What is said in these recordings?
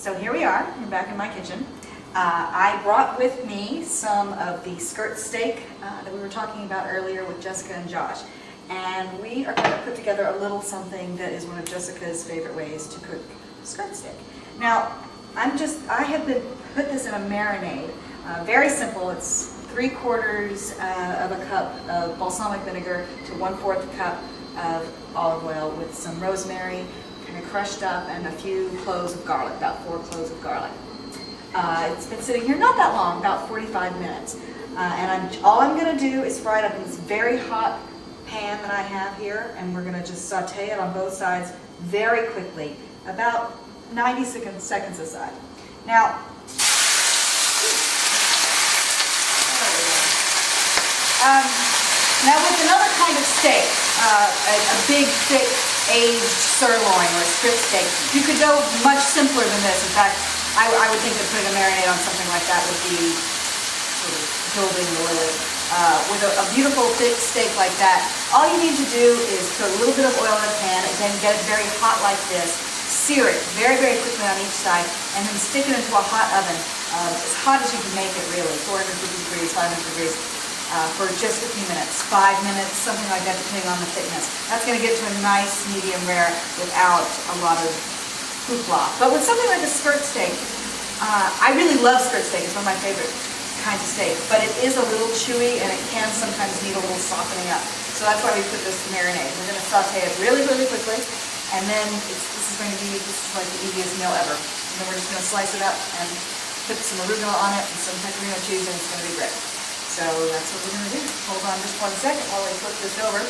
So here we are, we're back in my kitchen. I brought with me some of the skirt steak that we were talking about earlier with Jessica and Josh. And we are going to put together a little something that is one of Jessica's favorite ways to cook skirt steak. Now, I have put this in a marinade. Very simple. It's 3/4 of a cup of balsamic vinegar to 1/4 cup of olive oil with some rosemary, kind of crushed up, and a few cloves of garlic, about 4 cloves of garlic. It's been sitting here not that long, about 45 minutes. All I'm going to do is fry it up in this very hot pan that I have here, and we're going to just saute it on both sides very quickly, about 90 seconds aside. Now, now with another kind of steak, a big, thick, aged sirloin or strip steak, you could go much simpler than this. In fact, I would think that putting a marinade on something like that would be sort of building the lid. With a beautiful thick steak like that, all you need to do is put a little bit of oil in a pan and then get it very hot like this, sear it very, very quickly on each side, and then stick it into a hot oven, as hot as you can make it really, 450 degrees, 500 degrees, for just a few minutes, 5 minutes, something like that, depending on the thickness. That's going to get to a nice medium rare without a lot of hoopla. But with something like a skirt steak, I really love skirt steak. It's one of my favorite kinds of steak, but it is a little chewy and it can sometimes need a little softening up. So that's why we put this marinade. We're going to saute it really, really quickly, and then this is like the easiest meal ever. And then we're just going to slice it up and put some arugula on it and some pecorino cheese, and it's going to be great. So that's what we're going to do. Hold on just 1 second while I flip this over.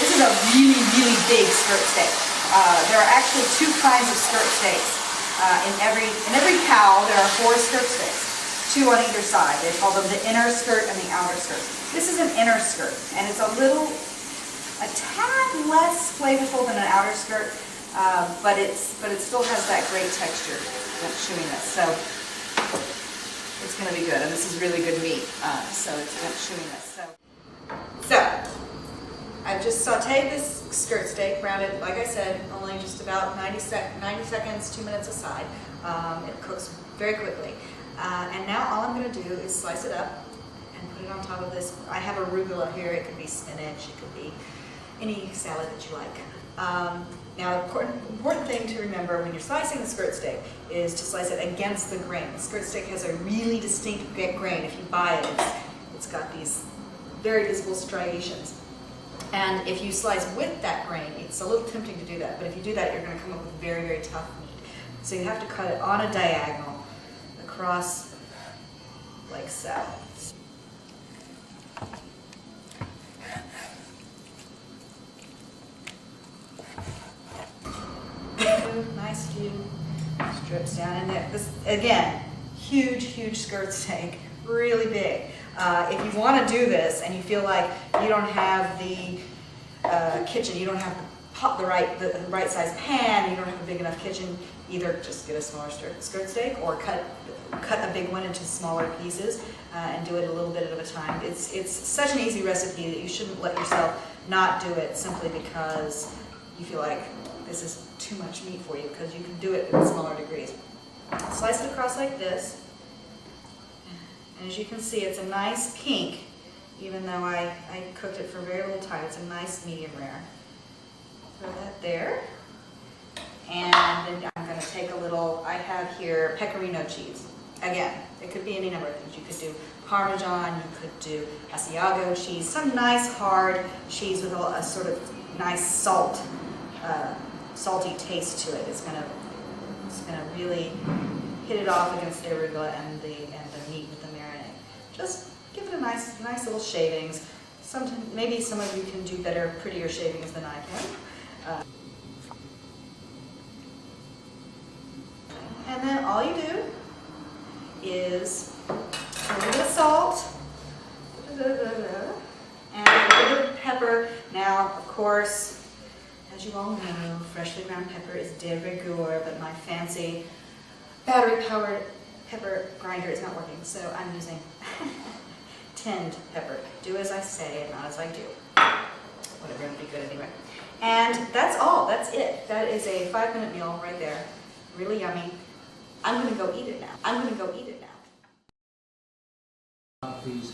This is a really, really big skirt steak. There are actually 2 kinds of skirt steaks. In every cow, there are 4 skirt steaks, 2 on either side. They call them the inner skirt and the outer skirt. This is an inner skirt, and it's a tad less flavorful than an outer skirt, but it still has that great texture, that chewiness. So it's going to be good, and this is really good meat, so it's got chewiness. So I've just sauteed this skirt steak, browned it, like I said, only just about 90 seconds, 2 minutes aside. It cooks very quickly. And now all I'm going to do is slice it up and put it on top of this. I have arugula here. It could be spinach. It could be any salad that you like. Now, the important thing to remember when you're slicing the skirt steak is to slice it against the grain. The skirt steak has a really distinct grain. If you buy it, it's got these very visible striations. And if you slice with that grain, it's a little tempting to do that, but if you do that, you're going to come up with very, very tough meat. So you have to cut it on a diagonal across like so. Nice few strips down in there. This, again, huge, huge skirt steak, really big. If you want to do this and you feel like you don't have the kitchen, you don't have the right size pan, you don't have a big enough kitchen, either just get a smaller skirt steak or cut a big one into smaller pieces and do it a little bit at a time. It's such an easy recipe that you shouldn't let yourself not do it simply because you feel like this is too much meat for you, because you can do it in smaller degrees. Slice it across like this. And as you can see, it's a nice pink, even though I cooked it for a very little time. It's a nice medium rare. Throw that there. And then I'm going to take a little, I have here pecorino cheese. Again, it could be any number of things. You could do Parmesan, you could do Asiago cheese, some nice hard cheese with a sort of nice salty taste to it. It's going to really hit it off against the arugula and the meat with the marinade. Just give it a nice little shavings. Maybe some of you can do better, prettier shavings than I can. And then all you do is a little bit of salt and a little bit of pepper. Now, of course, as you all know, freshly ground pepper is de rigueur, but my fancy battery-powered pepper grinder is not working, so I'm using tinned pepper. Do as I say and not as I do. Whatever, it'll be good anyway. And that's all, that's it. That is a 5-minute meal right there. Really yummy. I'm gonna go eat it now. I'm gonna go eat it now. Please.